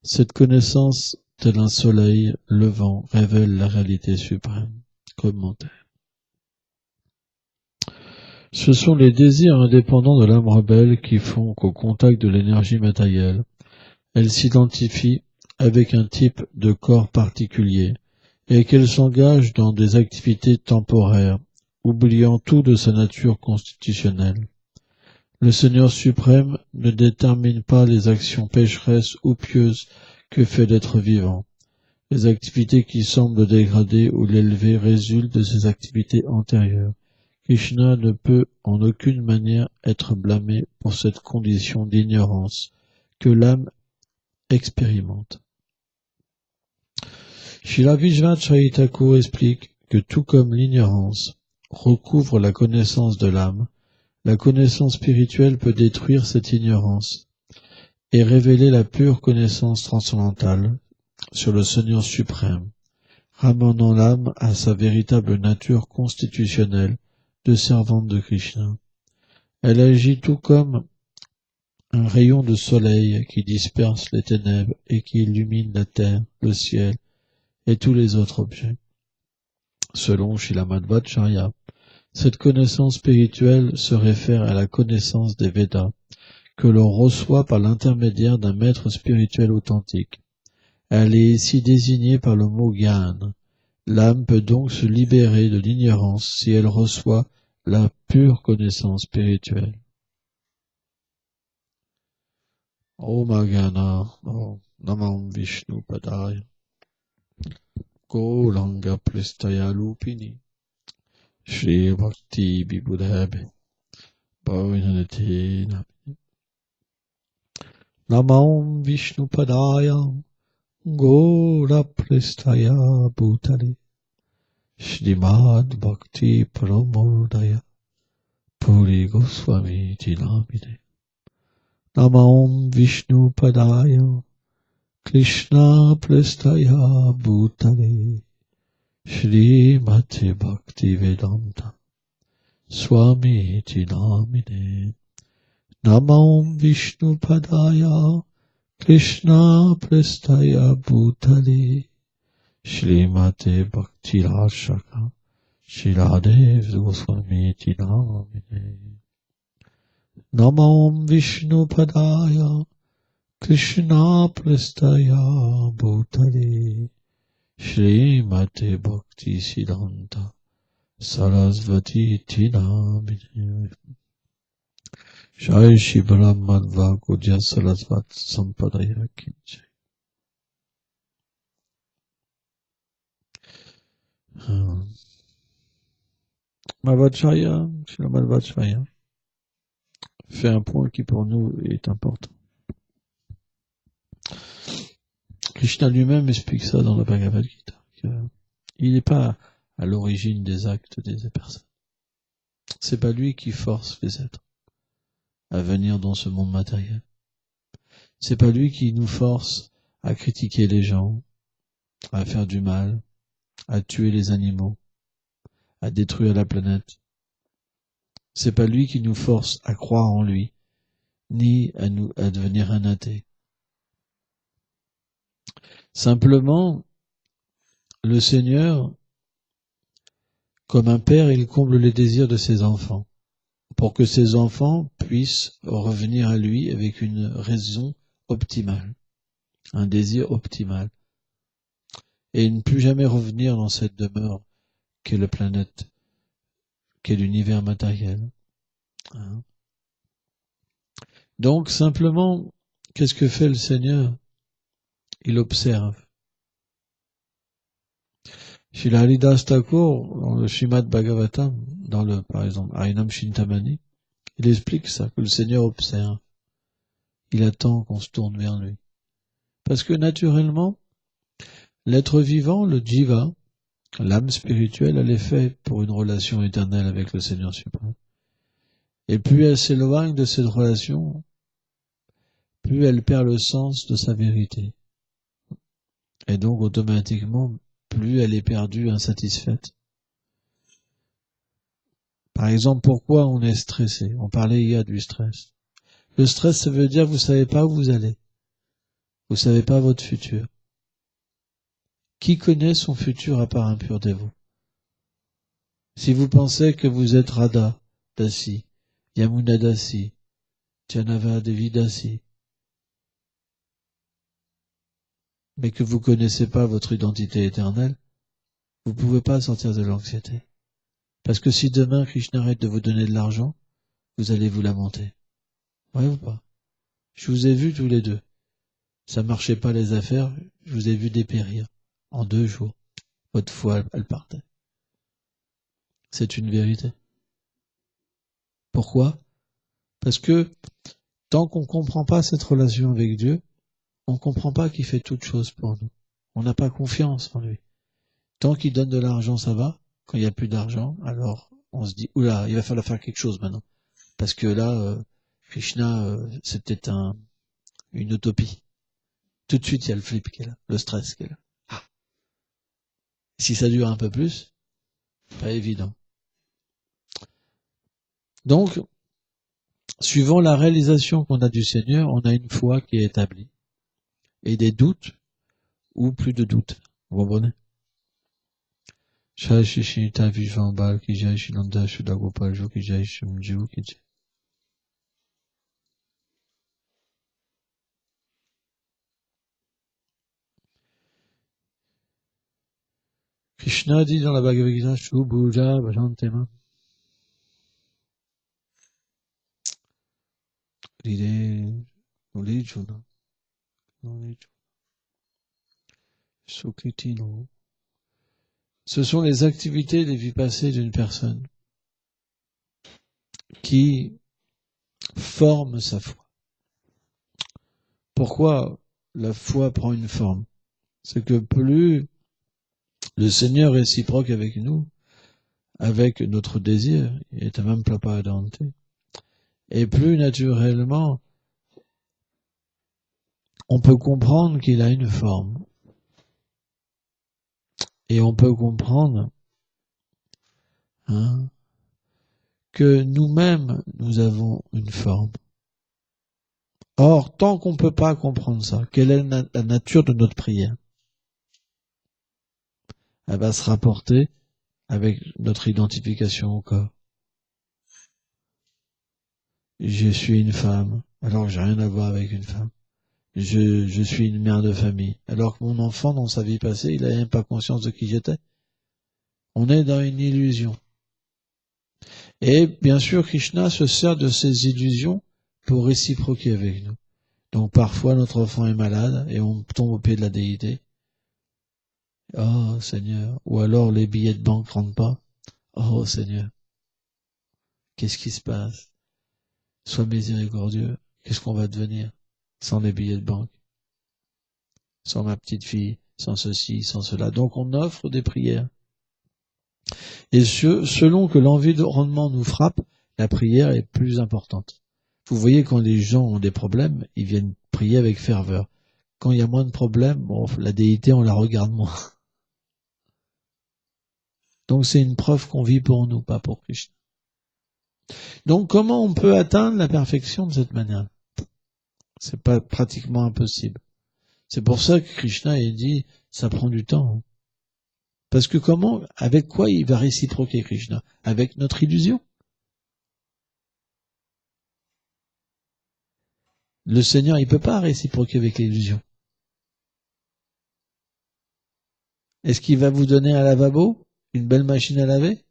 Cette connaissance, tel un soleil levant, révèle la réalité suprême. Commentaire. Ce sont les désirs indépendants de l'âme rebelle qui font qu'au contact de l'énergie matérielle, elle s'identifie avec un type de corps particulier et qu'elle s'engage dans des activités temporaires, oubliant tout de sa nature constitutionnelle. Le Seigneur suprême ne détermine pas les actions pécheresses ou pieuses que fait l'être vivant. Les activités qui semblent dégradées ou l'élevées résultent de ces activités antérieures. Krishna ne peut en aucune manière être blâmé pour cette condition d'ignorance que l'âme expérimente. Srila Vishvacharya Thakur explique que tout comme l'ignorance recouvre la connaissance de l'âme, la connaissance spirituelle peut détruire cette ignorance et révéler la pure connaissance transcendantale sur le Seigneur suprême, ramenant l'âme à sa véritable nature constitutionnelle de servante de Krishna. Elle agit tout comme un rayon de soleil qui disperse les ténèbres et qui illumine la terre, le ciel et tous les autres objets. Selon Srila Madhvacharya, cette connaissance spirituelle se réfère à la connaissance des Védas, que l'on reçoit par l'intermédiaire d'un maître spirituel authentique. Elle est ici désignée par le mot Gyan. L'âme peut donc se libérer de l'ignorance si elle reçoit la pure connaissance spirituelle. Om Gyana Namam Vishnu Padaya Golanga Pristaya Lupini Shri Bhakti Vibhudhabe Bhavinanati Nami Namam Vishnu Padaya Gora Pristaya Bhutale Shrimad Bhakti Pramodaya Puri Goswami Jinamine Namam Vishnu Padaya Krishna Prestaya Bhutale Shrimati Bhakti Vedanta Swami Jinamine Namam Vishnu Padaya Krishna Prestaya Bhutale Shrimati Bhakti Rashaka Shiradev Goswami Jinamine Namam Vishnu Padaya Krishna Prestaya Bhutale Shrimati Bhakti Siddhanta Sarasvati Tinamine Jai Shri Brahman Vagodya Sarasvat Sampadaya Kinche. Madhvacharya, Srila Madhvacharya fait un point qui pour nous est important. Krishna lui-même explique ça dans le Bhagavad Gita. Il n'est pas à l'origine des actes des personnes. C'est pas lui qui force les êtres à venir dans ce monde matériel. C'est pas lui qui nous force à critiquer les gens, à faire du mal, à tuer les animaux, à détruire la planète. C'est pas lui qui nous force à croire en lui, ni à devenir un athée. Simplement, le Seigneur, comme un père, il comble les désirs de ses enfants, pour que ses enfants puissent revenir à lui avec une raison optimale, un désir optimal, et ne plus jamais revenir dans cette demeure qu'est la planète, qu'est l'univers matériel. Donc, simplement, qu'est-ce que fait le Seigneur? Il observe. Srila Haridas Thakur, dans le Srimad Bhagavatam, par exemple, Harinam Chintamani, il explique ça, que le Seigneur observe. Il attend qu'on se tourne vers lui. Parce que naturellement, l'être vivant, le jiva, l'âme spirituelle, elle est faite pour une relation éternelle avec le Seigneur suprême. Et plus elle s'éloigne de cette relation, plus elle perd le sens de sa vérité. Et donc, automatiquement, plus elle est perdue, insatisfaite. Par exemple, pourquoi on est stressé? On parlait hier du stress. Le stress, ça veut dire vous savez pas où vous allez. Vous savez pas votre futur. Qui connaît son futur à part un pur dévot? Si vous pensez que vous êtes Radha Dasi, Yamuna Dasi, Janava Devi Dasi, mais que vous connaissez pas votre identité éternelle, vous pouvez pas sortir de l'anxiété. Parce que si demain Krishna arrête de vous donner de l'argent, vous allez vous lamenter. Ouais ou pas? Je vous ai vus tous les deux. Ça marchait pas les affaires, je vous ai vu dépérir. En 2 jours. Votre foi, elle partait. C'est une vérité. Pourquoi? Parce que tant qu'on comprend pas cette relation avec Dieu, on comprend pas qu'il fait toutes choses pour nous. On n'a pas confiance en lui. Tant qu'il donne de l'argent, ça va. Quand il n'y a plus d'argent, alors on se dit, oula, il va falloir faire quelque chose maintenant. Parce que là, Krishna, c'est peut-être une utopie. Tout de suite, il y a le flip qui est là, le stress qui est là. Ah. Si ça dure un peu plus, pas évident. Donc, suivant la réalisation qu'on a du Seigneur, on a une foi qui est établie. Et des doutes, ou plus de doutes. Vous comprenez? Krishna dit dans la Bhagavad Gita, Shubhuja Bhajantema. Ce sont les activités des vies passées d'une personne qui forment sa foi. Pourquoi la foi prend une forme? C'est que plus le Seigneur est réciproque avec nous, avec notre désir, il est même plapa adante, et plus naturellement, on peut comprendre qu'il a une forme. Et on peut comprendre que nous-mêmes, nous avons une forme. Or, tant qu'on ne peut pas comprendre ça, quelle est la nature de notre prière? Elle va se rapporter avec notre identification au corps. Je suis une femme, alors j'ai rien à voir avec une femme. Je suis une mère de famille, alors que mon enfant, dans sa vie passée, il n'avait même pas conscience de qui j'étais. On est dans une illusion. Et bien sûr, Krishna se sert de ces illusions pour réciproquer avec nous. Donc parfois, notre enfant est malade et on tombe au pied de la déité. Oh Seigneur. Ou alors les billets de banque rentrent pas. Oh Seigneur. Qu'est-ce qui se passe? Sois miséricordieux. Qu'est-ce qu'on va devenir sans les billets de banque? Sans ma petite fille, sans ceci, sans cela. Donc on offre des prières. Et selon que l'environnement nous frappe, la prière est plus importante. Vous voyez, quand les gens ont des problèmes, ils viennent prier avec ferveur. Quand il y a moins de problèmes, bon, la déité, on la regarde moins. Donc c'est une preuve qu'on vit pour nous, pas pour Krishna. Donc comment on peut atteindre la perfection de cette manière? C'est pas pratiquement impossible. C'est pour ça que Krishna il dit, ça prend du temps. Parce que comment, avec quoi il va réciproquer Krishna? Avec notre illusion. Le Seigneur, il peut pas réciproquer avec l'illusion. Est-ce qu'il va vous donner un lavabo? Une belle machine à laver?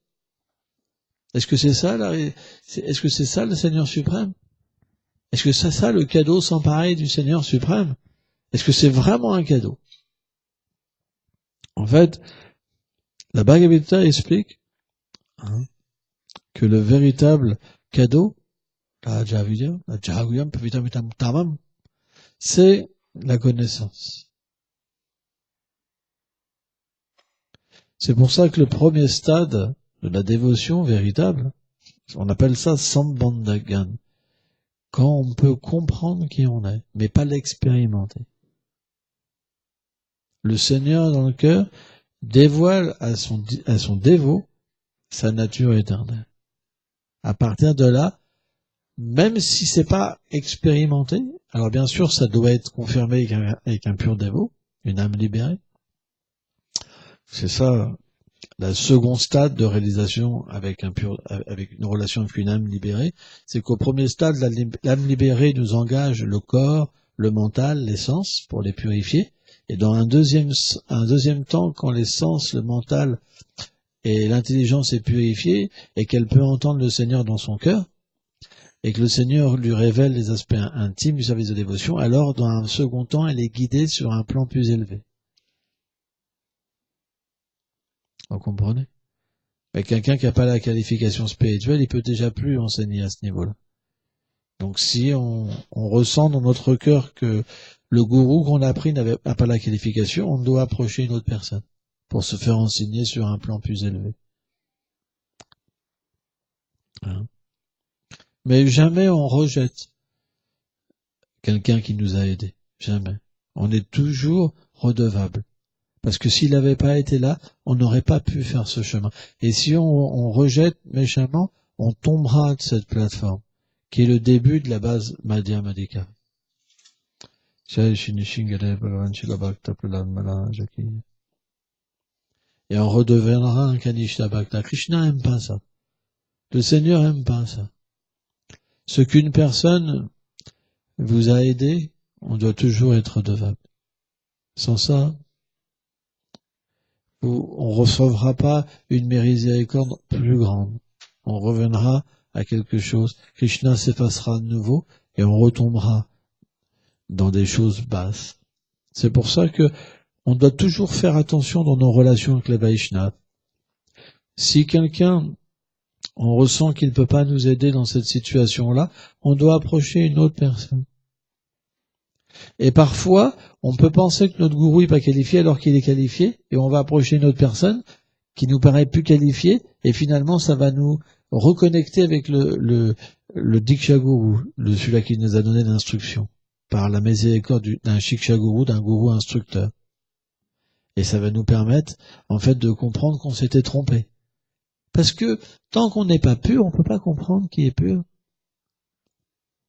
Est-ce que c'est ça, est-ce que c'est ça le Seigneur suprême? Est-ce que c'est ça le cadeau sans pareil du Seigneur suprême? Est-ce que c'est vraiment un cadeau? En fait, la Bhagavad Gita explique que le véritable cadeau, c'est la connaissance. C'est pour ça que le premier stade de la dévotion véritable, on appelle ça Sambandhagan, quand on peut comprendre qui on est, mais pas l'expérimenter. Le Seigneur dans le cœur dévoile à son dévot sa nature éternelle. À partir de là, même si c'est pas expérimenté, Alors bien sûr, ça doit être confirmé avec un pur dévot, une âme libérée. C'est ça, la seconde stade de réalisation avec une relation avec une âme libérée. C'est qu'au premier stade, l'âme libérée nous engage le corps, le mental, les sens pour les purifier. Et dans un deuxième temps, quand les sens, le mental et l'intelligence est purifiée et qu'elle peut entendre le Seigneur dans son cœur, et que le Seigneur lui révèle les aspects intimes du service de dévotion, alors dans un second temps, elle est guidée sur un plan plus élevé. Vous comprenez? Mais quelqu'un qui n'a pas la qualification spirituelle, il peut déjà plus enseigner à ce niveau-là. Donc si on ressent dans notre cœur que le gourou qu'on a pris n'a pas la qualification, on doit approcher une autre personne pour se faire enseigner sur un plan plus élevé. Hein? Mais jamais on rejette quelqu'un qui nous a aidés. Jamais. On est toujours redevable. Parce que s'il n'avait pas été là, on n'aurait pas pu faire ce chemin. Et si on rejette méchamment, on tombera de cette plateforme, qui est le début de la base Madhya Madhika. Et on redeviendra un Kanishta Bhakta. Krishna aime pas ça. Le Seigneur aime pas ça. Ce qu'une personne vous a aidé, on doit toujours être redevable. Sans ça, on ne recevra pas une miséricorde plus grande. On reviendra à quelque chose. Krishna s'effacera de nouveau et on retombera dans des choses basses. C'est pour ça que on doit toujours faire attention dans nos relations avec les Vaishnavas. Si quelqu'un, on ressent qu'il ne peut pas nous aider dans cette situation-là, on doit approcher une autre personne. Et parfois, on peut penser que notre gourou n'est pas qualifié alors qu'il est qualifié, et on va approcher une autre personne qui nous paraît plus qualifiée, et finalement ça va nous reconnecter avec le Diksha Guru, celui-là qui nous a donné l'instruction, par la miséricorde d'un Shiksha Guru, d'un gourou instructeur. Et ça va nous permettre, en fait, de comprendre qu'on s'était trompé. Parce que tant qu'on n'est pas pur, on ne peut pas comprendre qui est pur.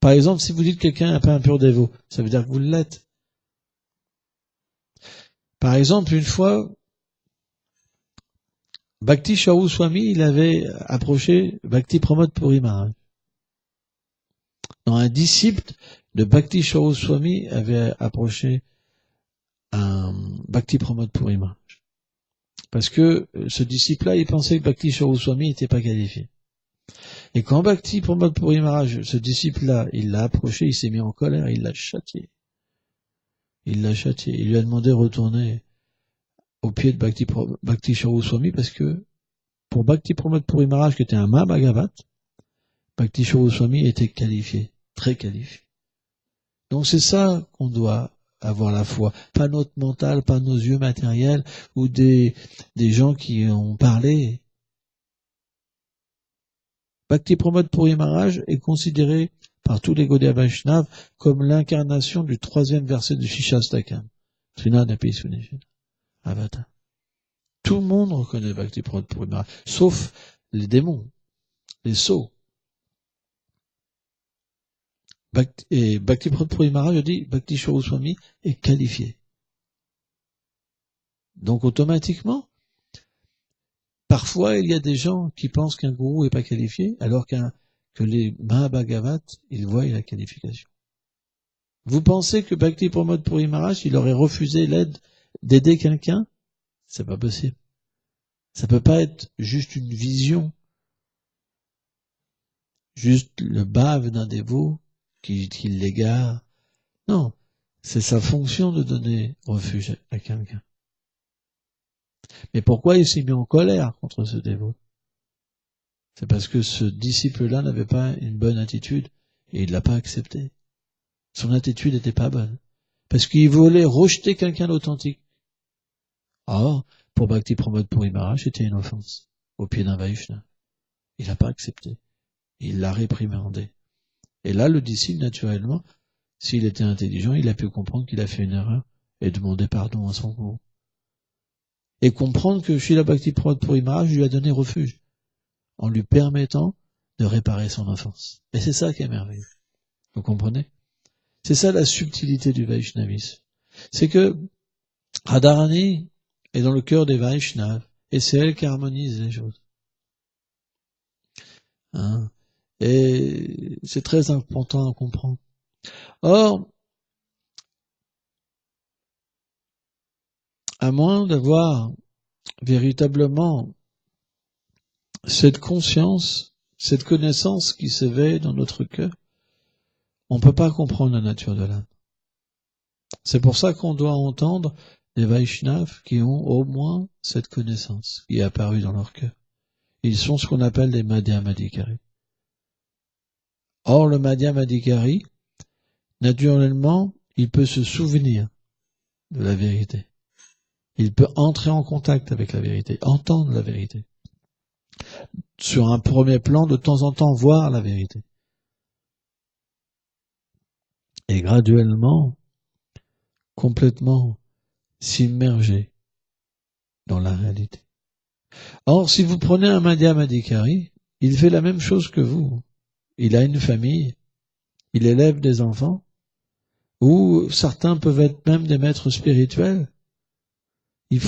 Par exemple, si vous dites que quelqu'un n'est pas un pur dévot, ça veut dire que vous l'êtes. Par exemple, une fois, Bhakti Charu Swami, il avait approché Bhakti Pramod Puri Maharaj. Un disciple de Bhakti Charu Swami avait approché un Bhakti Pramod Puri Maharaj. Parce que ce disciple-là, il pensait que Bhakti Charu Swami n'était pas qualifié. Et quand Bhakti Pramod Puri Maharaj, ce disciple-là, il l'a approché, il s'est mis en colère, il l'a châtié. Il lui a demandé de retourner au pied de Bhakti Charu Swami parce que pour Bhakti Pramod Puri Maharaj, qui était un Mahabhagavat, Bhakti Charu Swami était qualifié, très qualifié. Donc c'est ça qu'on doit avoir la foi. Pas notre mental, pas nos yeux matériels ou des gens qui ont parlé. Bhakti Pramod Puri Maharaj est considéré par tous les Gaudiya Vaishnavas comme l'incarnation du 3e verset du Shishastakam. Trinadapi Sunishina. Avatar. Tout le monde reconnaît Bhakti Pramod Puri Maharaj, sauf les démons, les sots. Et Bhakti Pramod Puri Maharaj dit Bhakti Charu Swami est qualifié. Donc automatiquement, parfois il y a des gens qui pensent qu'un gourou n'est pas qualifié, alors que les Mahabhagavat, ils voient la qualification. Vous pensez que Bhakti Pramod Puri Maharaj, il aurait refusé l'aide d'aider quelqu'un? C'est pas possible. Ça peut pas être juste une vision, juste le bave d'un dévot qui l'égare. Non, c'est sa fonction de donner refuge à quelqu'un. Mais pourquoi il s'est mis en colère contre ce dévot? C'est parce que ce disciple-là n'avait pas une bonne attitude et il l'a pas accepté. Son attitude n'était pas bonne. Parce qu'il voulait rejeter quelqu'un d'authentique. Or, pour Bhakti Pramod Puri Maharaj, c'était une offense au pied d'un Vaishnava. Il n'a pas accepté. Il l'a réprimandé. Et là, le disciple, naturellement, s'il était intelligent, il a pu comprendre qu'il a fait une erreur et demander pardon à son gourou. Et comprendre que Srila Bhakti Pramod Puri Maharaj lui a donné refuge en lui permettant de réparer son offense. Et c'est ça qui est merveilleux. Vous comprenez? C'est ça la subtilité du Vaishnavisme. C'est que Radharani est dans le cœur des Vaishnavas, et c'est elle qui harmonise les choses. Hein? Et c'est très important à comprendre. Or, à moins d'avoir véritablement cette conscience, cette connaissance qui s'éveille dans notre cœur, on ne peut pas comprendre la nature de l'âme. C'est pour ça qu'on doit entendre les Vaishnavas qui ont au moins cette connaissance qui est apparue dans leur cœur. Ils sont ce qu'on appelle les Madhyamadikari. Or, le Madhyamadikari, naturellement, il peut se souvenir de la vérité. Il peut entrer en contact avec la vérité, entendre la vérité. Sur un premier plan, de temps en temps, voir la vérité. Et graduellement, complètement s'immerger dans la réalité. Or, si vous prenez un Madhyamadikari, il fait la même chose que vous. Il a une famille, il élève des enfants, ou certains peuvent être même des maîtres spirituels. Ils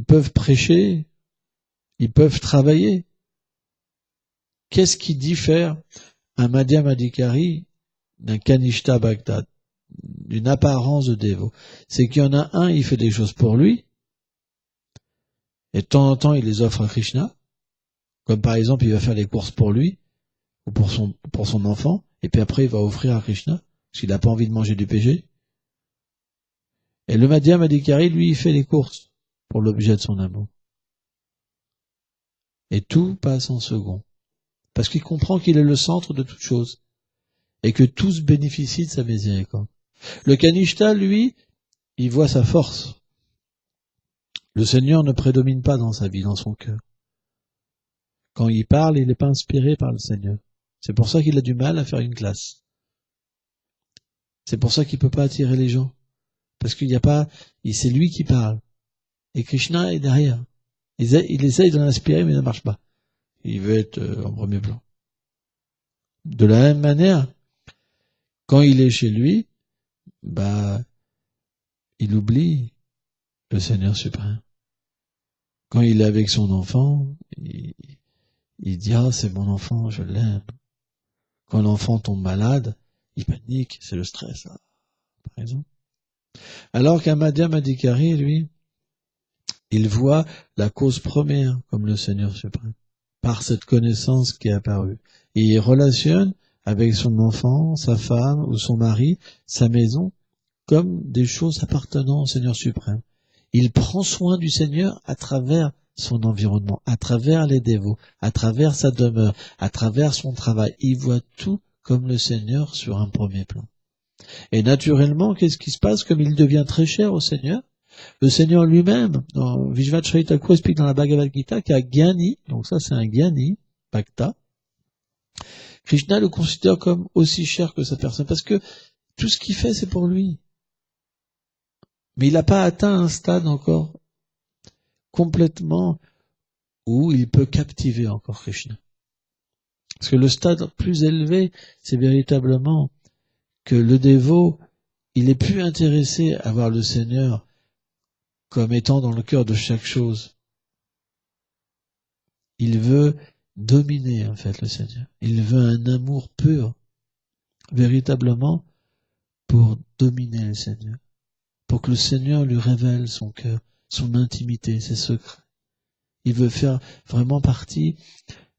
peuvent prêcher, ils peuvent travailler. Qu'est-ce qui diffère un Madhyamadikari d'un Kanishta Bhakta, d'une apparence de dévot? C'est qu'il y en a un, il fait des choses pour lui, et de temps en temps, il les offre à Krishna, comme par exemple, il va faire les courses pour lui, ou pour son enfant, et puis après, il va offrir à Krishna, parce qu'il n'a pas envie de manger du péché. Et le Madhyamadikari, lui, il fait les courses pour l'objet de son amour. Et tout passe en second. Parce qu'il comprend qu'il est le centre de toute chose. Et que tous bénéficient de sa miséricorde. Le Kanishta, lui, il voit sa force. Le Seigneur ne prédomine pas dans sa vie, dans son cœur. Quand il parle, il n'est pas inspiré par le Seigneur. C'est pour ça qu'il a du mal à faire une classe. C'est pour ça qu'il ne peut pas attirer les gens. Parce qu'il n'y a pas, c'est lui qui parle. Et Krishna est derrière. Il essaye de l'inspirer, mais ça ne marche pas. Il veut être en premier plan. De la même manière, quand il est chez lui, il oublie le Seigneur suprême. Quand il est avec son enfant, il dit « Ah, c'est mon enfant, je l'aime ». Quand l'enfant tombe malade, il panique, c'est le stress, là, par exemple. Alors qu'un Madhyamadikari, lui, il voit la cause première comme le Seigneur suprême, par cette connaissance qui est apparue. Et il relationne avec son enfant, sa femme ou son mari, sa maison, comme des choses appartenant au Seigneur suprême. Il prend soin du Seigneur à travers son environnement, à travers les dévots, à travers sa demeure, à travers son travail. Il voit tout comme le Seigneur sur un premier plan. Et naturellement, qu'est-ce qui se passe? Comme il devient très cher au Seigneur, le Seigneur lui-même, dans Vishvat Chaitanya explique dans la Bhagavad Gita qu'il y a Gyani, donc ça c'est un Gyani, Bhakta. Krishna le considère comme aussi cher que sa personne, parce que tout ce qu'il fait c'est pour lui. Mais il n'a pas atteint un stade encore complètement où il peut captiver encore Krishna. Parce que le stade plus élevé, c'est véritablement que le dévot, il est plus intéressé à voir le Seigneur comme étant dans le cœur de chaque chose. Il veut dominer, en fait, le Seigneur. Il veut un amour pur, véritablement, pour dominer le Seigneur. Pour que le Seigneur lui révèle son cœur, son intimité, ses secrets. Il veut faire vraiment partie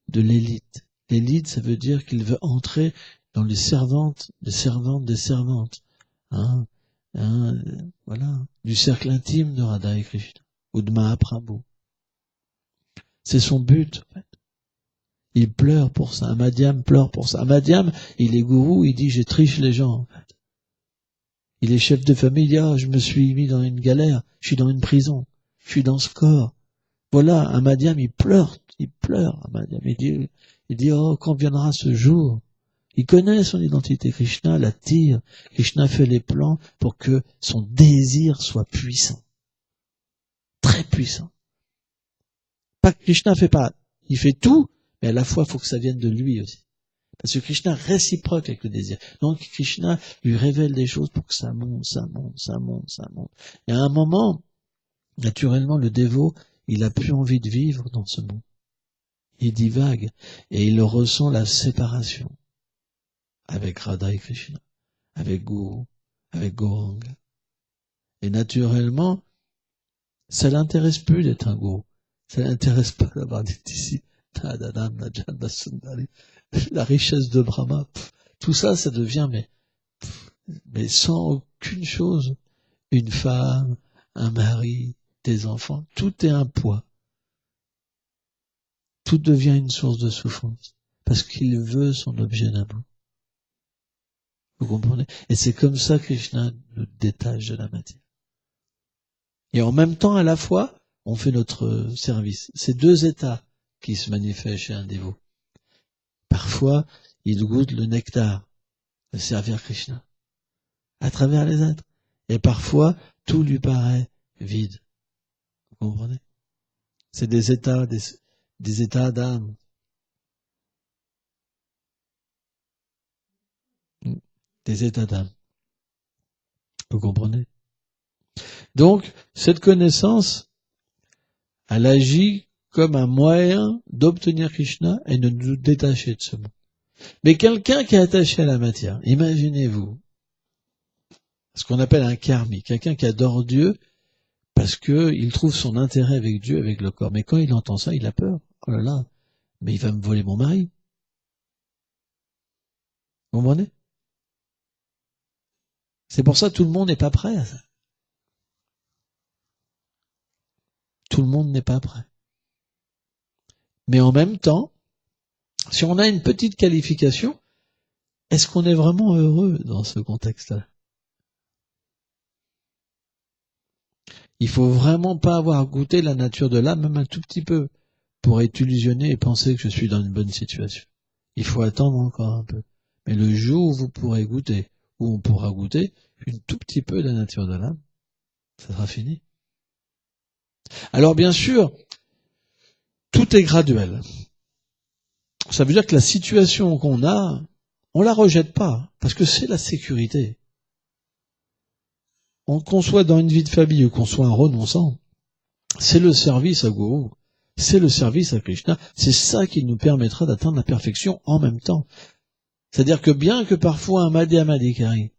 de l'élite. L'élite, ça veut dire qu'il veut entrer dans les servantes, des servantes. Voilà, du cercle intime de Radha et Krishna, ou de Mahaprabhu. C'est son but, en fait. Il pleure pour ça. Un Madhyam pleure pour ça. Un Madhyam, il est gourou, il dit, je triche les gens, en fait. Il est chef de famille, il dit, ah, je me suis mis dans une galère, je suis dans une prison, je suis dans ce corps. Voilà, un Madhyam, il pleure, un Madhyam. Il dit, oh, quand viendra ce jour? Il connaît son identité. Krishna l'attire. Krishna fait les plans pour que son désir soit puissant. Très puissant. Pas que Krishna fait pas. Il fait tout, mais à la fois, il faut que ça vienne de lui aussi. Parce que Krishna réciproque avec le désir. Donc Krishna lui révèle des choses pour que ça monte, ça monte, ça monte, ça monte. Et à un moment, naturellement, le dévot, il a plus envie de vivre dans ce monde. Il divague et il ressent la séparation avec Radha et Krishna, avec Guru, avec Gauranga. Et naturellement, ça l'intéresse plus d'être un gourou. Ça l'intéresse pas d'avoir des disciples. La richesse de Brahma, tout ça, ça devient, mais sans aucune chose. Une femme, un mari, des enfants, tout est un poids. Tout devient une source de souffrance. Parce qu'il veut son objet d'amour. Vous comprenez? Et c'est comme ça que Krishna nous détache de la matière. Et en même temps, à la fois, on fait notre service. C'est deux états qui se manifestent chez un dévot. Parfois, il goûte le nectar de servir Krishna à travers les êtres. Et parfois, tout lui paraît vide. Vous comprenez? C'est des états d'âme. Des états d'âme. Vous comprenez? Donc, cette connaissance, elle agit comme un moyen d'obtenir Krishna et de nous détacher de ce monde. Mais quelqu'un qui est attaché à la matière, imaginez-vous, ce qu'on appelle un karmi, quelqu'un qui adore Dieu parce qu'il trouve son intérêt avec Dieu, avec le corps. Mais quand il entend ça, il a peur. Oh là là, mais il va me voler mon mari. Vous comprenez? C'est pour ça que tout le monde n'est pas prêt à ça. Tout le monde n'est pas prêt. Mais en même temps, si on a une petite qualification, est-ce qu'on est vraiment heureux dans ce contexte-là? Il faut vraiment pas avoir goûté la nature de l'âme, même un tout petit peu, pour être illusionné et penser que je suis dans une bonne situation. Il faut attendre encore un peu. Mais le jour où vous pourrez goûter, où on pourra goûter une tout petit peu de la nature de l'âme, ça sera fini. Alors bien sûr, tout est graduel. Ça veut dire que la situation qu'on a, on la rejette pas, parce que c'est la sécurité. Qu'on soit dans une vie de famille ou qu'on soit un renonçant, c'est le service à Guru, c'est le service à Krishna, c'est ça qui nous permettra d'atteindre la perfection en même temps. C'est-à-dire que bien que parfois un Madhya Madhikari,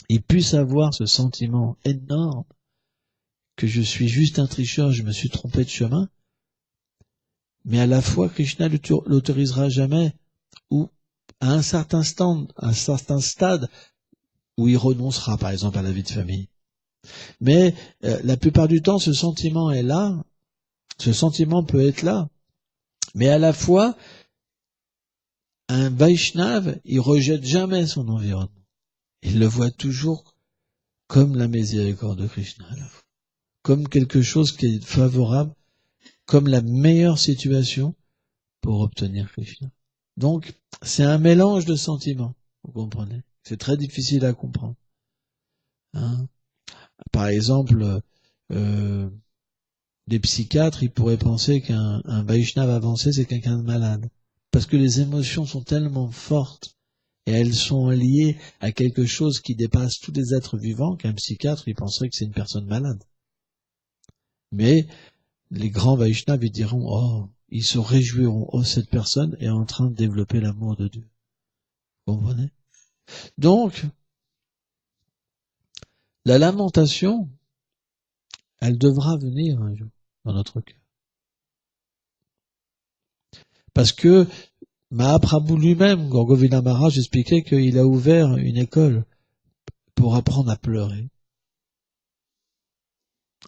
il puisse avoir ce sentiment énorme que je suis juste un tricheur, je me suis trompé de chemin, mais à la fois Krishna l'autorisera jamais, ou à un certain stade, où il renoncera par exemple à la vie de famille. Mais la plupart du temps, ce sentiment est là, ce sentiment peut être là, mais à la fois, un Vaishnav, il rejette jamais son environnement. Il le voit toujours comme la miséricorde de Krishna à la fois, comme quelque chose qui est favorable, comme la meilleure situation pour obtenir Krishna. Donc, c'est un mélange de sentiments, vous comprenez? C'est très difficile à comprendre. Hein? Par exemple, des psychiatres, ils pourraient penser qu'un Vaishnav avancé, c'est quelqu'un de malade. Parce que les émotions sont tellement fortes et elles sont liées à quelque chose qui dépasse tous les êtres vivants qu'un psychiatre, il penserait que c'est une personne malade. Mais les grands Vaishnavas, ils diront, oh, ils se réjouiront, oh, cette personne est en train de développer l'amour de Dieu. Vous comprenez? Donc, la lamentation, elle devra venir un jour dans notre cœur. Parce que Mahaprabhu lui-même, Gaura Govinda Maharaj, expliquait qu'il a ouvert une école pour apprendre à pleurer.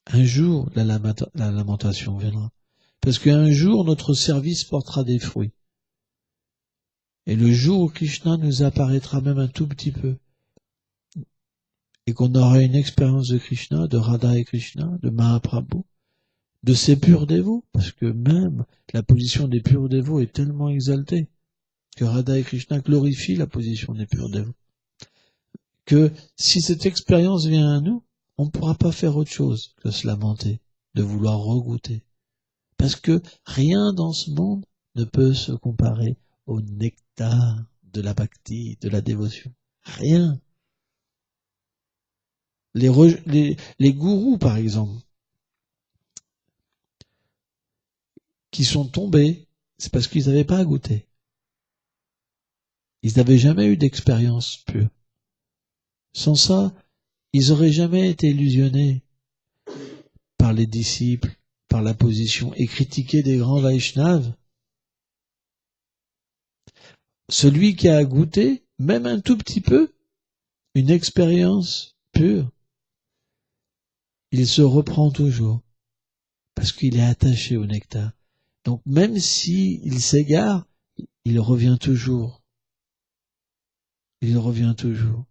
Un jour, la lamentation viendra. Parce qu'un jour, notre service portera des fruits. Et le jour où Krishna nous apparaîtra même un tout petit peu, et qu'on aura une expérience de Krishna, de Radha et Krishna, de Mahaprabhu, de ces purs dévots, parce que même la position des purs dévots est tellement exaltée, que Radha et Krishna glorifient la position des purs dévots, que si cette expérience vient à nous, on ne pourra pas faire autre chose que se lamenter, de vouloir regoûter. Parce que rien dans ce monde ne peut se comparer au nectar de la bhakti, de la dévotion. Rien. Les gourous, par exemple, qui sont tombés, c'est parce qu'ils n'avaient pas à goûter. Ils n'avaient jamais eu d'expérience pure. Sans ça, ils n'auraient jamais été illusionnés par les disciples, par la position, et critiqués des grands Vaishnavas. Celui qui a goûté, même un tout petit peu, une expérience pure, il se reprend toujours, parce qu'il est attaché au nectar. Donc même s'il s'égare, il revient toujours. Il revient toujours.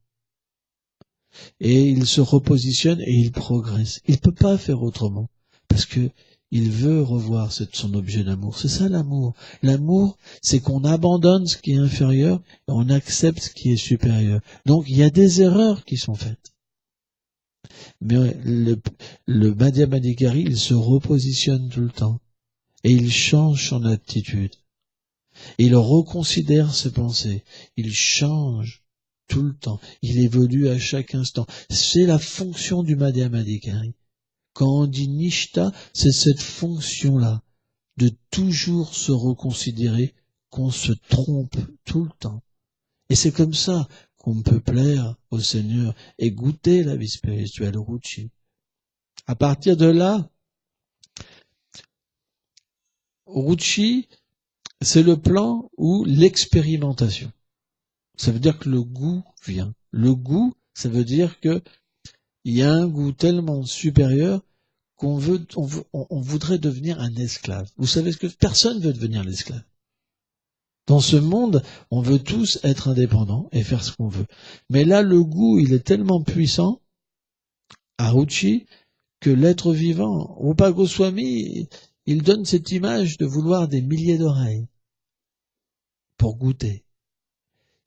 Et il se repositionne et il progresse. Il ne peut pas faire autrement, parce que il veut revoir son objet d'amour. C'est ça l'amour. L'amour, c'est qu'on abandonne ce qui est inférieur et on accepte ce qui est supérieur. Donc il y a des erreurs qui sont faites. Mais le Madhyamadikari, il se repositionne tout le temps. Et il change son attitude. Et il reconsidère ses pensées. Il change tout le temps. Il évolue à chaque instant. C'est la fonction du Madhyamadikari. Quand on dit Nishta, c'est cette fonction-là, de toujours se reconsidérer, qu'on se trompe tout le temps. Et c'est comme ça qu'on peut plaire au Seigneur et goûter la vie spirituelle, Ruchi. À partir de là, Ruchi, c'est le plan où l'expérimentation. Ça veut dire que le goût vient. Le goût, ça veut dire que il y a un goût tellement supérieur qu'on on voudrait devenir un esclave. Vous savez ce que personne veut devenir l'esclave. Dans ce monde, on veut tous être indépendants et faire ce qu'on veut. Mais là, le goût, il est tellement puissant, à Ruchi, que l'être vivant, Rupa Goswami, il donne cette image de vouloir des milliers d'oreilles pour goûter.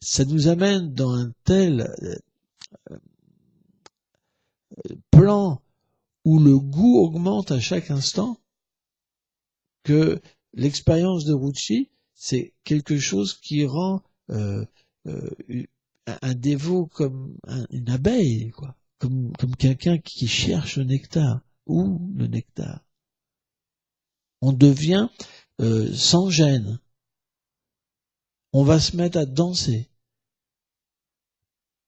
Ça nous amène dans un tel plan où le goût augmente à chaque instant que l'expérience de Ruchi, c'est quelque chose qui rend un dévot comme une abeille, quoi, comme quelqu'un qui cherche le nectar. Ou le nectar. On devient sans gêne. On va se mettre à danser.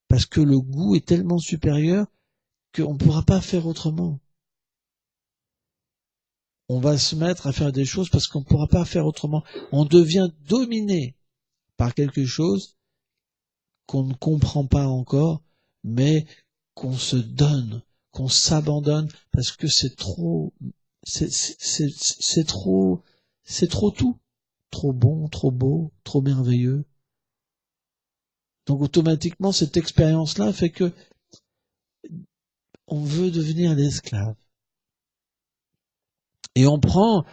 Parce que le goût est tellement supérieur qu'on ne pourra pas faire autrement. On va se mettre à faire des choses parce qu'on ne pourra pas faire autrement. On devient dominé par quelque chose qu'on ne comprend pas encore, mais qu'on se donne, qu'on s'abandonne, parce que c'est trop tout. Trop bon, trop beau, trop merveilleux. Donc automatiquement, cette expérience-là fait que on veut devenir l'esclave. Et on prend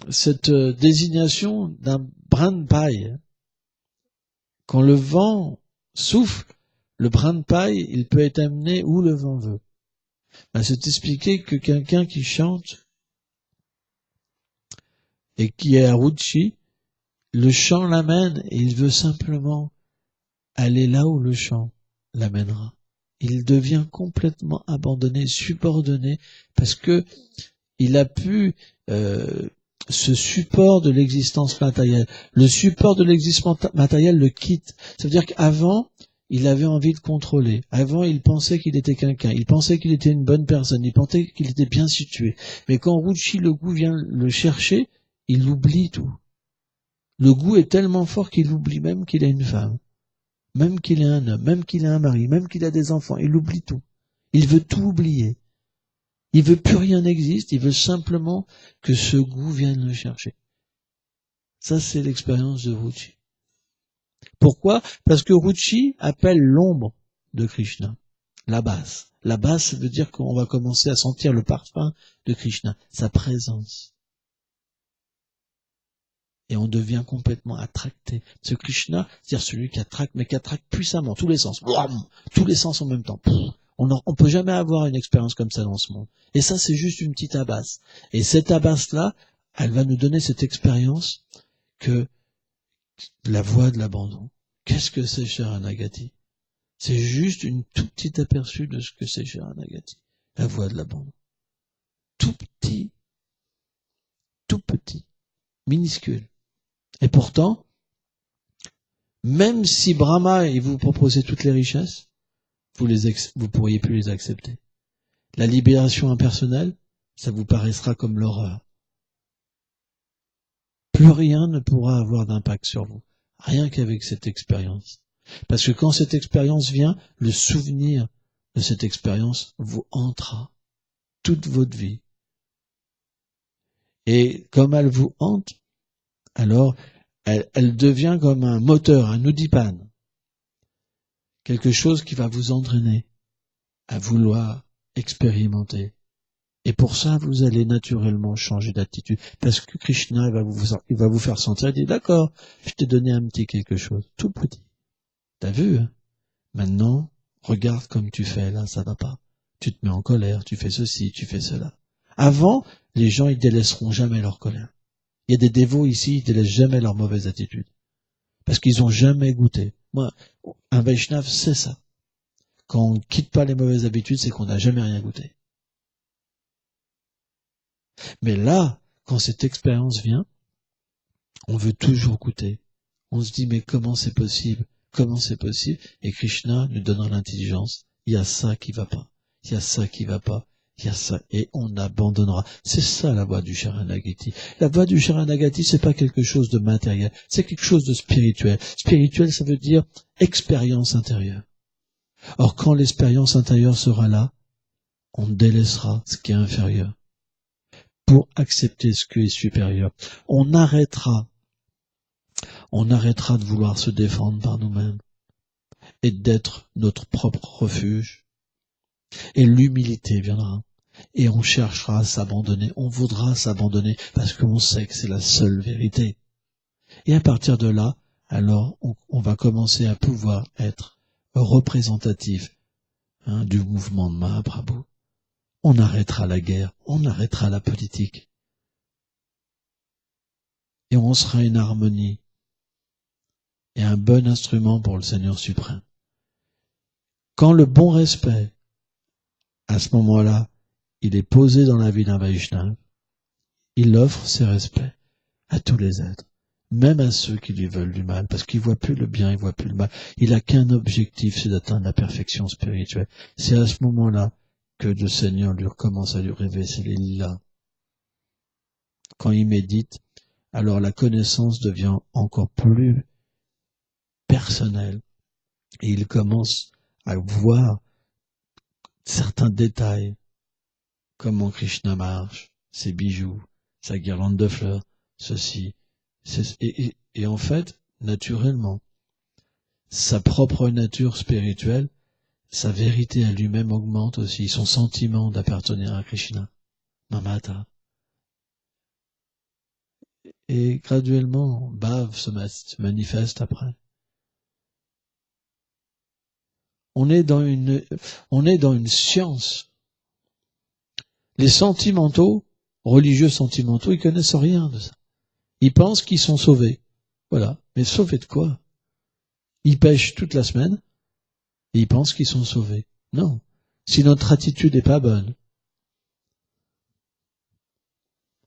cette désignation d'un brin de paille. Quand le vent souffle, le brin de paille, il peut être amené où le vent veut. C'est expliqué que quelqu'un qui chante et qui est à Ruchi, le chant l'amène et il veut simplement aller là où le chant l'amènera. Il devient complètement abandonné, subordonné, parce que il a pu ce support de l'existence matérielle. Le support de l'existence matérielle le quitte. Ça veut dire qu'avant, il avait envie de contrôler. Avant, il pensait qu'il était quelqu'un. Il pensait qu'il était une bonne personne. Il pensait qu'il était bien situé. Mais quand Ruchi, le goût, vient le chercher, il oublie tout. Le goût est tellement fort qu'il oublie même qu'il est une femme. Même qu'il est un homme. Même qu'il a un mari. Même qu'il a des enfants. Il oublie tout. Il veut tout oublier. Il veut plus rien n'existe, il veut simplement que ce goût vienne le chercher. Ça, c'est l'expérience de Ruchi. Pourquoi ? Parce que Ruchi appelle l'ombre de Krishna, la base. La base, ça veut dire qu'on va commencer à sentir le parfum de Krishna, sa présence. Et on devient complètement attracté. Ce Krishna, c'est-à-dire celui qui attracte, mais qui attracte puissamment, tous les sens. Tous les sens en même temps. On peut jamais avoir une expérience comme ça dans ce monde. Et ça, c'est juste une petite abasse. Et cette abasse-là, elle va nous donner cette expérience que la voie de l'abandon. Qu'est-ce que c'est Sharanagati? C'est juste une tout petit aperçu de ce que c'est Sharanagati, la voie de l'abandon. Tout petit, minuscule. Et pourtant, même si Brahma il vous proposait toutes les richesses, vous pourriez plus les accepter. La libération impersonnelle, ça vous paraîtra comme l'horreur. Plus rien ne pourra avoir d'impact sur vous, rien qu'avec cette expérience. Parce que quand cette expérience vient, le souvenir de cette expérience vous hantera toute votre vie. Et comme elle vous hante, alors elle devient comme un moteur, un Udipan. Quelque chose qui va vous entraîner à vouloir expérimenter. Et pour ça, vous allez naturellement changer d'attitude. Parce que Krishna il va vous faire sentir, il dit, d'accord, je t'ai donné un petit quelque chose, tout petit. T'as vu, hein? Maintenant, regarde comme tu fais, là, ça va pas. Tu te mets en colère, tu fais ceci, tu fais cela. Avant, les gens, ils délaisseront jamais leur colère. Il y a des dévots ici, ils délaissent jamais leur mauvaise attitude. Parce qu'ils ont jamais goûté. Moi, un Vaishnav, c'est ça. Quand on quitte pas les mauvaises habitudes, c'est qu'on n'a jamais rien goûté. Mais là, quand cette expérience vient, on veut toujours goûter. On se dit, mais comment c'est possible? Comment c'est possible? Et Krishna nous donnera l'intelligence. Il y a ça qui va pas. Il y a ça qui va pas. Il y a ça. Et on abandonnera. C'est ça la voie du Sharanagati. La voie du Sharanagati, c'est pas quelque chose de matériel. C'est quelque chose de spirituel. Spirituel, ça veut dire expérience intérieure. Or, quand l'expérience intérieure sera là, on délaissera ce qui est inférieur pour accepter ce qui est supérieur. On arrêtera de vouloir se défendre par nous-mêmes et d'être notre propre refuge. Et l'humilité viendra. Et on cherchera à s'abandonner. On voudra s'abandonner parce qu'on sait que c'est la seule vérité. Et à partir de là, alors, on va commencer à pouvoir être représentatif du mouvement de Mahaprabhu. On arrêtera la guerre, on arrêtera la politique. Et on sera une harmonie et un bon instrument pour le Seigneur suprême. Quand le bon respect, à ce moment-là, il est posé dans la vie d'un Vaishnava, il offre ses respects à tous les êtres, même à ceux qui lui veulent du mal, parce qu'il voit plus le bien, il voit plus le mal. Il a qu'un objectif, c'est d'atteindre la perfection spirituelle. C'est à ce moment-là que le Seigneur lui commence à lui révéler les lilas. Quand il médite, alors la connaissance devient encore plus personnelle. Et il commence à voir certains détails, comment Krishna marche, ses bijoux, sa guirlande de fleurs, ceci. Et en fait, naturellement, sa propre nature spirituelle, sa vérité à lui-même augmente aussi, son sentiment d'appartenir à Krishna, Mamata. Et graduellement, Bhav se manifeste après. On est dans une science. Les sentimentaux, religieux sentimentaux, ils connaissent rien de ça. Ils pensent qu'ils sont sauvés. Voilà. Mais sauvés de quoi? Ils pêchent toute la semaine et ils pensent qu'ils sont sauvés. Non. Si notre attitude n'est pas bonne,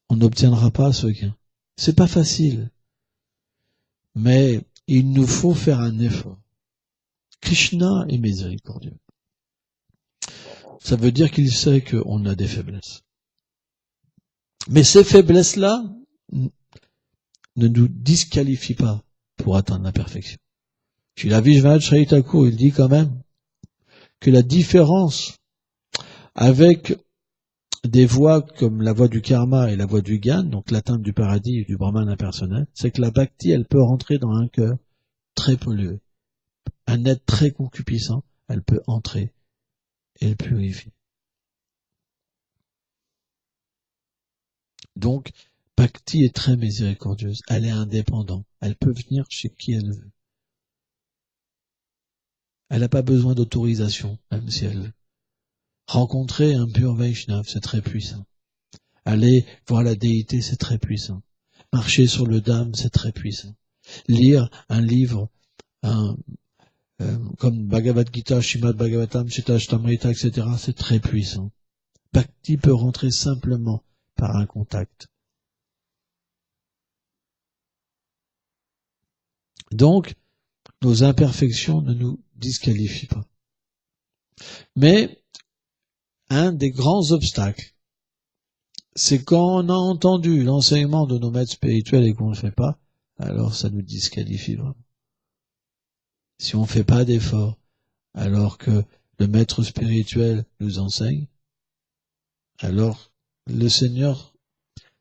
on n'obtiendra pas ce gain. C'est pas facile. Mais il nous faut faire un effort. Krishna est miséricordieux. Ça veut dire qu'il sait qu'on a des faiblesses. Mais ces faiblesses-là ne nous disqualifient pas pour atteindre la perfection. Chez la Vishwanath Chaitanya Thakur, il dit quand même que la différence avec des voies comme la voie du karma et la voie du gyan, donc l'atteinte du paradis et du brahman impersonnel, c'est que la bhakti, elle peut rentrer dans un cœur très pollué. Un être très concupiscent, elle peut entrer et le purifier. Donc, Bhakti est très miséricordieuse. Elle est indépendante. Elle peut venir chez qui elle veut. Elle n'a pas besoin d'autorisation, même si elle veut. Rencontrer un pur Vaishnav, c'est très puissant. Aller voir la déité, c'est très puissant. marcher sur le Dham, c'est très puissant. Lire un livre, comme Bhagavad Gita, Srimad Bhagavatam, Chittashtamrita, etc., c'est très puissant. Bhakti peut rentrer simplement par un contact. Donc, nos imperfections ne nous disqualifient pas. Mais, un des grands obstacles, c'est quand on a entendu l'enseignement de nos maîtres spirituels et qu'on ne le fait pas, alors ça nous disqualifie vraiment. Si on ne fait pas d'efforts, alors que le maître spirituel nous enseigne, alors le Seigneur,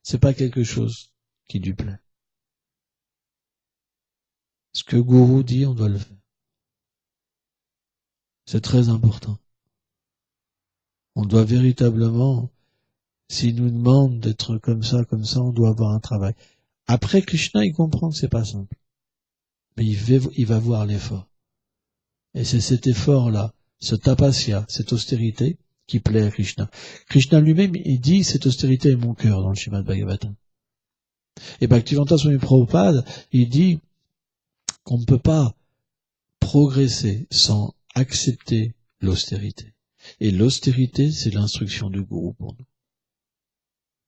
c'est pas quelque chose qui lui plaît. Ce que Gourou dit, on doit le faire. C'est très important. On doit véritablement, s'il nous demande d'être comme ça, on doit avoir un travail. Après, Krishna, il comprend que c'est pas simple. Mais il va voir l'effort. Et c'est cet effort-là, ce tapasya, cette austérité, qui plaît à Krishna. Krishna lui-même, il dit, cette austérité est mon cœur dans le Srimad Bhagavatam. Et Bhaktivedanta Swami Prabhupada, il dit qu'on ne peut pas progresser sans accepter l'austérité. Et l'austérité, c'est l'instruction du gourou pour nous.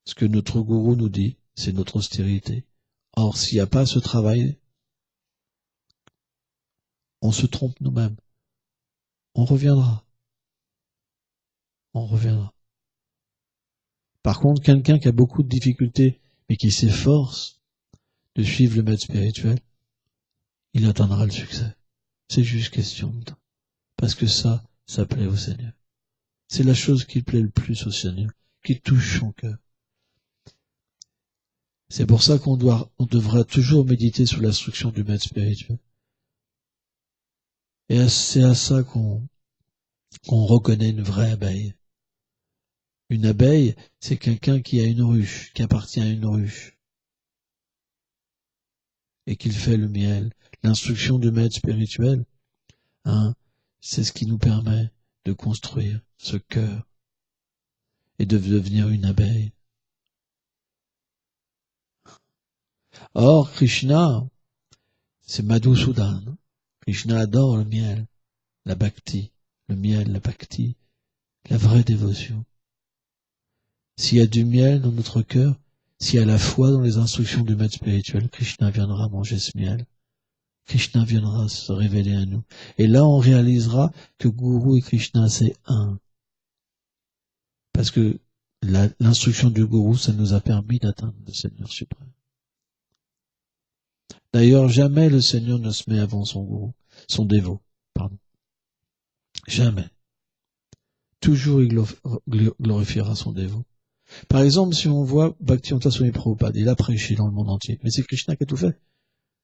Ce que notre gourou nous dit, c'est notre austérité. Or, s'il n'y a pas ce travail, on se trompe nous-mêmes. On reviendra. On reviendra. Par contre, quelqu'un qui a beaucoup de difficultés, mais qui s'efforce de suivre le maître spirituel, il atteindra le succès. C'est juste question de temps. Parce que ça plaît au Seigneur. C'est la chose qui plaît le plus au Seigneur, qui touche son cœur. C'est pour ça qu'on devra toujours méditer sur l'instruction du maître spirituel. Et c'est à ça qu'on reconnaît une vraie abeille. Une abeille, c'est quelqu'un qui a une ruche, qui appartient à une ruche. Et qu'il fait le miel. L'instruction du maître spirituel, c'est ce qui nous permet de construire ce cœur et de devenir une abeille. Or, Krishna, c'est Madhusudan. Krishna adore le miel, la bhakti, le miel, la bhakti, la vraie dévotion. S'il y a du miel dans notre cœur, s'il y a la foi dans les instructions du maître spirituel, Krishna viendra manger ce miel. Krishna viendra se révéler à nous. Et là, on réalisera que Gourou et Krishna, c'est un. Parce que l'instruction du Gourou, ça nous a permis d'atteindre le Seigneur suprême. D'ailleurs, jamais le Seigneur ne se met avant son Gourou, son dévot, pardon. Jamais. Toujours il glorifiera son dévot. Par exemple, si on voit Bhaktivedanta Swami Prabhupada, il a prêché dans le monde entier. Mais c'est Krishna qui a tout fait.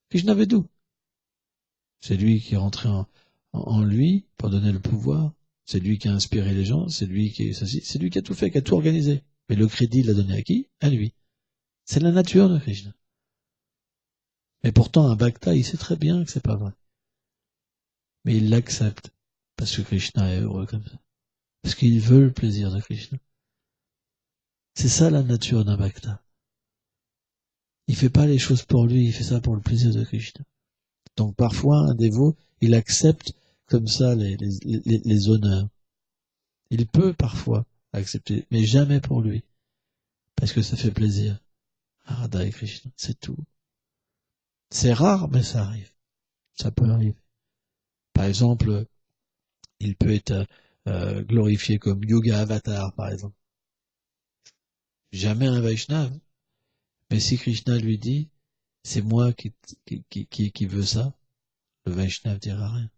Krishna avait tout. C'est lui qui est rentré en lui pour donner le pouvoir. C'est lui qui a inspiré les gens. C'est lui qui a tout fait, qui a tout organisé. Mais le crédit, il l'a donné à qui? À lui. C'est la nature de Krishna. Mais pourtant, un Bhakta, il sait très bien que c'est pas vrai. Mais il l'accepte. Parce que Krishna est heureux comme ça. Parce qu'il veut le plaisir de Krishna. C'est ça la nature d'un Bhakta. Il fait pas les choses pour lui, il fait ça pour le plaisir de Krishna. Donc parfois, un dévot, il accepte comme ça les honneurs. Il peut parfois accepter, mais jamais pour lui. Parce que ça fait plaisir à Radha et Krishna, c'est tout. C'est rare, mais ça arrive. Ça peut arriver. Par exemple, il peut être glorifié comme Yoga Avatar, par exemple. Jamais un Vaishnava. Mais si Krishna lui dit, c'est moi qui veux ça, le Vaishnava dira rien.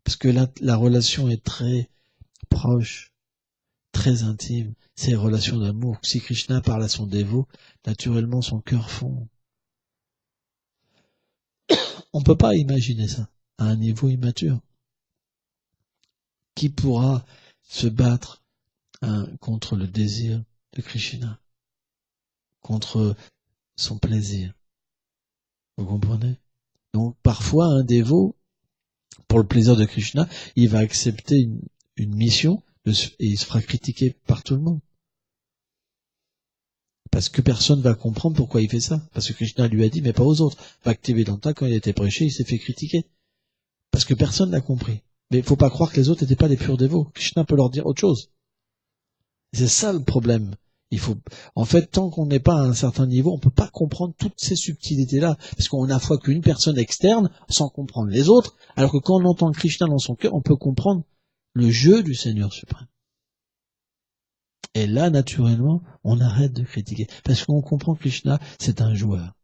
Parce que la relation est très proche, très intime. C'est une relation d'amour. Si Krishna parle à son dévot, naturellement son cœur fond. On ne peut pas imaginer ça à un niveau immature. Qui pourra se battre contre le désir de Krishna, contre son plaisir? Vous comprenez? Donc parfois un dévot, pour le plaisir de Krishna, il va accepter une mission et il se fera critiquer par tout le monde. Parce que personne va comprendre pourquoi il fait ça. Parce que Krishna lui a dit, mais pas aux autres. Bhaktivedanta, quand il a été prêché, il s'est fait critiquer. Parce que personne n'a compris. Mais il faut pas croire que les autres n'étaient pas des purs dévots. Krishna peut leur dire autre chose. C'est ça le problème. En fait, tant qu'on n'est pas à un certain niveau, on peut pas comprendre toutes ces subtilités-là. Parce qu'on n'a foi qu'une personne externe, sans comprendre les autres. Alors que quand on entend Krishna dans son cœur, on peut comprendre le jeu du Seigneur suprême. Et là, naturellement, on arrête de critiquer. Parce qu'on comprend que Krishna, c'est un joueur.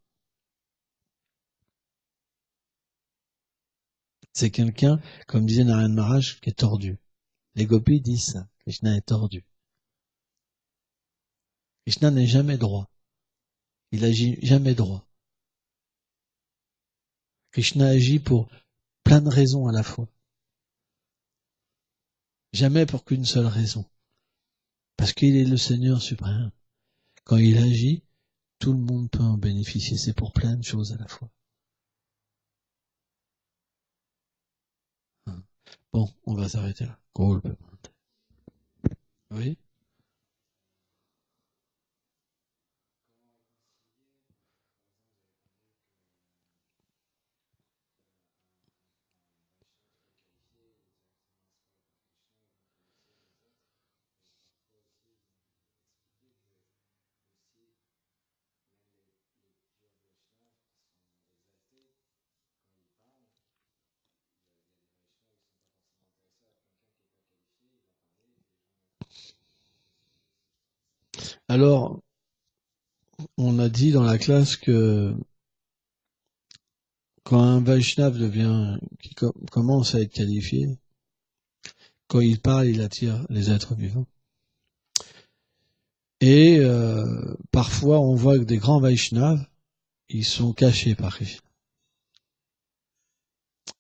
C'est quelqu'un, comme disait Narayan Maharaj, qui est tordu. Les gopis disent ça. Krishna est tordu. Krishna n'est jamais droit. Il agit jamais droit. Krishna agit pour plein de raisons à la fois. Jamais pour qu'une seule raison. Parce qu'il est le Seigneur suprême. Quand il agit, tout le monde peut en bénéficier. C'est pour plein de choses à la fois. Bon, on va s'arrêter là. Cool. Oui. Alors, on a dit dans la classe que quand un Vaishnav commence à être qualifié, quand il parle, il attire les êtres vivants. Et parfois, on voit que des grands Vaishnavas, ils sont cachés par Krishna.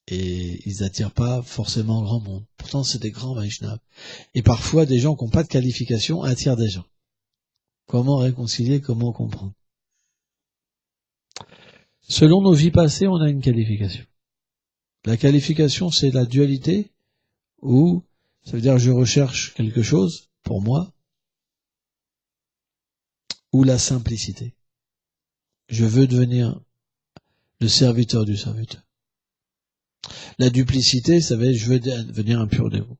Et ils n'attirent pas forcément grand monde. Pourtant, c'est des grands Vaishnavas. Et parfois, des gens qui n'ont pas de qualification attirent des gens. Comment réconcilier, comment comprendre? Selon nos vies passées, on a une qualification. La qualification, c'est la dualité, où ça veut dire je recherche quelque chose pour moi, ou la simplicité. Je veux devenir le serviteur du serviteur. La duplicité, ça veut dire je veux devenir un pur dévot.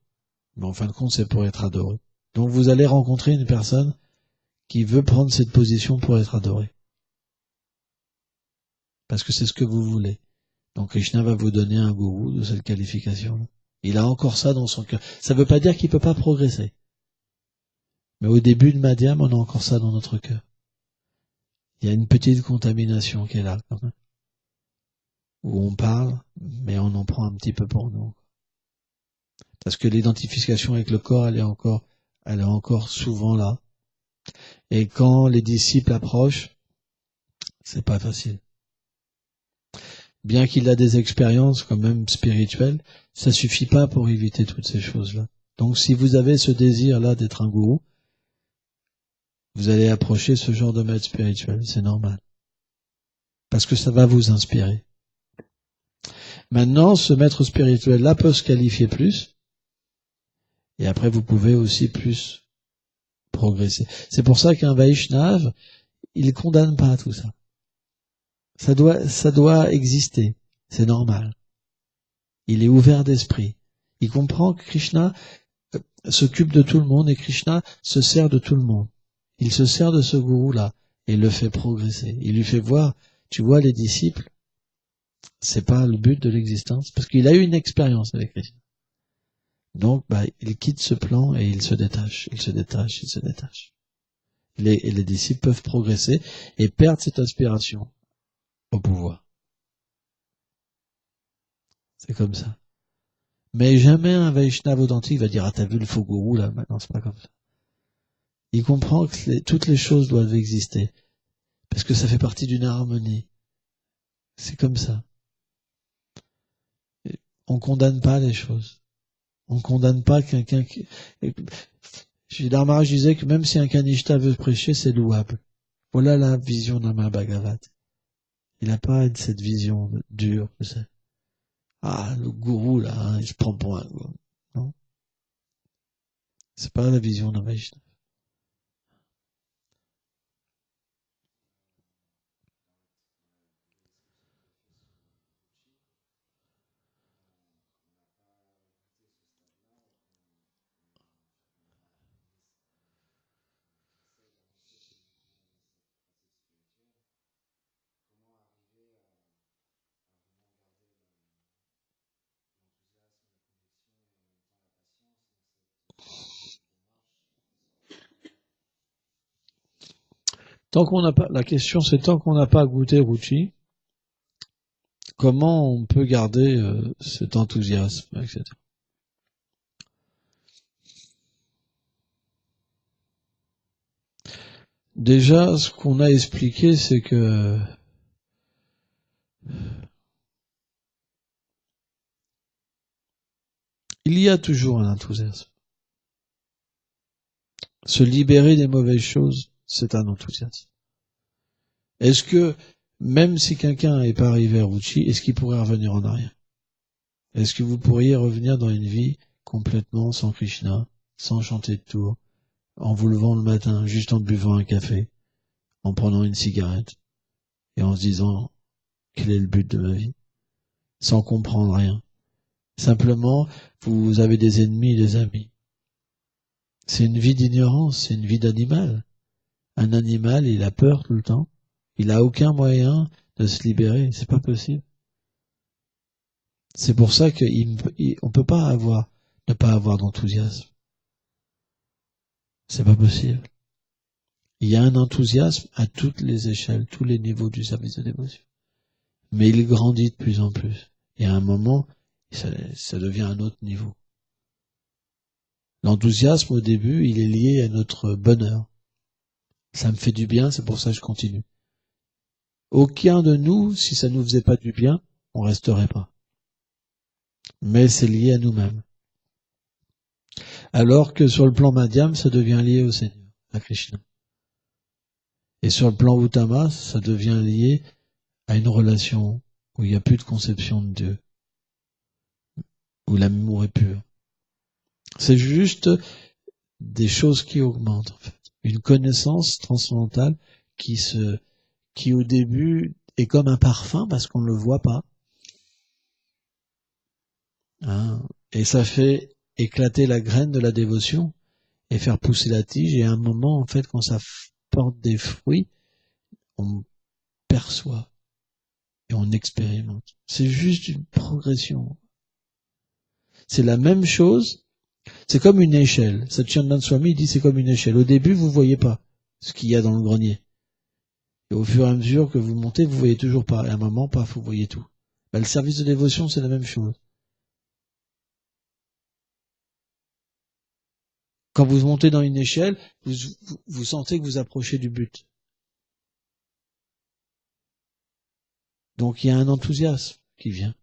Mais en fin de compte, c'est pour être adoré. Donc vous allez rencontrer une personne qui veut prendre cette position pour être adoré. Parce que c'est ce que vous voulez. Donc Krishna va vous donner un gourou de cette qualification. Il a encore ça dans son cœur. Ça ne veut pas dire qu'il ne peut pas progresser. Mais au début de Madhyam, on a encore ça dans notre cœur. Il y a une petite contamination qui est là, quand même. Où on parle, mais on en prend un petit peu pour nous. Parce que l'identification avec le corps, elle est encore souvent là. Et quand les disciples approchent, c'est pas facile. Bien qu'il a des expériences quand même spirituelles, ça suffit pas pour éviter toutes ces choses-là. Donc si vous avez ce désir-là d'être un gourou, vous allez approcher ce genre de maître spirituel, c'est normal. Parce que ça va vous inspirer. Maintenant, ce maître spirituel-là peut se qualifier plus, et après vous pouvez aussi plus progresser. C'est pour ça qu'un Vaishnav, il condamne pas tout ça. Ça doit exister. C'est normal. Il est ouvert d'esprit. Il comprend que Krishna s'occupe de tout le monde et Krishna se sert de tout le monde. Il se sert de ce gourou-là et le fait progresser. Il lui fait voir, tu vois, les disciples, c'est pas le but de l'existence, parce qu'il a eu une expérience avec Krishna. Donc, il quitte ce plan et il se détache. Les disciples peuvent progresser et perdre cette aspiration au pouvoir. C'est comme ça. Mais jamais un Vaishnava authentique va dire, ah, t'as vu le faux gourou, là, maintenant, c'est pas comme ça. Il comprend que toutes les choses doivent exister. Parce que ça fait partie d'une harmonie. C'est comme ça. On condamne pas les choses. On condamne pas quelqu'un qui... Sridhar Maharaj disait que même si un Kanishta veut prêcher, c'est louable. Voilà la vision d'Ama Bhagavat. Il n'a pas cette vision dure, tu sais. Ah, le gourou, là, hein, il se prend pour un gourou. Non. C'est pas la vision d'un Vaishnava. La question c'est tant qu'on n'a pas goûté Ruchi, comment on peut garder cet enthousiasme, etc. Déjà, ce qu'on a expliqué, c'est que il y a toujours un enthousiasme. Se libérer des mauvaises choses, c'est un enthousiasme. Est-ce que, même si quelqu'un n'est pas arrivé à Ruchi, est-ce qu'il pourrait revenir en arrière? Est-ce que vous pourriez revenir dans une vie complètement sans Krishna, sans chanter de tour, en vous levant le matin, juste en buvant un café, en prenant une cigarette, et en se disant quel est le but de ma vie, sans comprendre rien. Simplement, vous avez des ennemis et des amis. C'est une vie d'ignorance, c'est une vie d'animal. Un animal, il a peur tout le temps. Il a aucun moyen de se libérer. C'est pas possible. C'est pour ça qu'on peut pas ne pas avoir d'enthousiasme. C'est pas possible. Il y a un enthousiasme à toutes les échelles, tous les niveaux du service de dévotion. Mais il grandit de plus en plus. Et à un moment, ça devient un autre niveau. L'enthousiasme, au début, il est lié à notre bonheur. Ça me fait du bien, c'est pour ça que je continue. Aucun de nous, si ça nous faisait pas du bien, on resterait pas. Mais c'est lié à nous-mêmes. Alors que sur le plan Madhyam, ça devient lié au Seigneur, à Krishna. Et sur le plan Uttama, ça devient lié à une relation où il n'y a plus de conception de Dieu, où l'amour est pur. C'est juste des choses qui augmentent, en fait. Une connaissance transcendantale qui au début est comme un parfum parce qu'on ne le voit pas. Et ça fait éclater la graine de la dévotion et faire pousser la tige. Et à un moment, en fait, quand ça porte des fruits, on perçoit et on expérimente. C'est juste une progression. C'est la même chose. C'est comme une échelle. Satchidananda Swami dit c'est comme une échelle. Au début, vous voyez pas ce qu'il y a dans le grenier. Et au fur et à mesure que vous montez, vous voyez toujours pas. Et à un moment, paf, vous voyez tout. Le service de dévotion, c'est la même chose. Quand vous montez dans une échelle, vous sentez que vous approchez du but. Donc il y a un enthousiasme qui vient.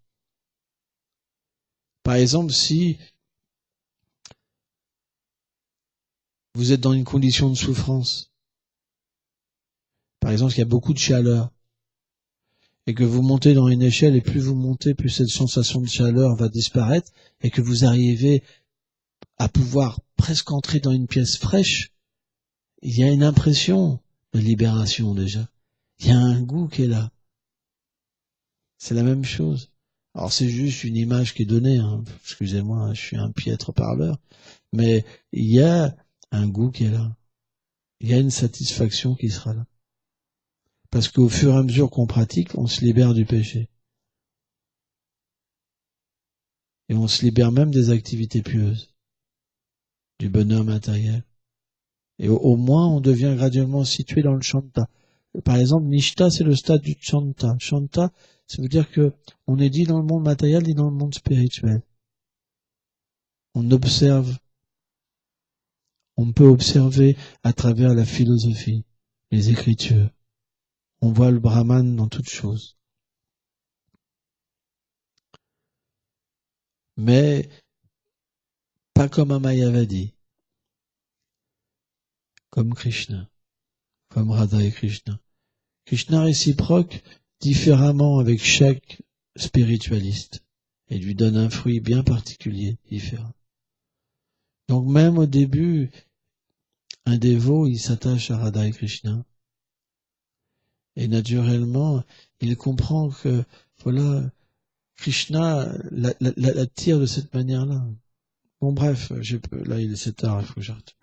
Par exemple, si vous êtes dans une condition de souffrance, par exemple, il y a beaucoup de chaleur, et que vous montez dans une échelle, et plus vous montez, plus cette sensation de chaleur va disparaître, et que vous arrivez à pouvoir presque entrer dans une pièce fraîche, il y a une impression de libération déjà. Il y a un goût qui est là. C'est la même chose. Alors c'est juste une image qui est donnée, excusez-moi, je suis un piètre parleur, mais il y a un goût qui est là. Il y a une satisfaction qui sera là. Parce qu'au fur et à mesure qu'on pratique, on se libère du péché. Et on se libère même des activités pieuses, du bonheur matériel. Et au moins, on devient graduellement situé dans le Shanta. Par exemple, Nishta, c'est le stade du Shanta. Shanta, ça veut dire que on est dit dans le monde matériel, dit dans le monde spirituel. On observe. On peut observer à travers la philosophie, les écritures. On voit le Brahman dans toutes choses. Mais pas comme un Mayavadi, comme Krishna, comme Radha et Krishna. Krishna réciproque différemment avec chaque spiritualiste et lui donne un fruit bien particulier, différent. Donc même au début, un dévot, il s'attache à Radha et Krishna. Et naturellement, il comprend que, voilà, Krishna l'attire de cette manière-là. Bon bref, là il est 7 heures, il faut que j'arrête.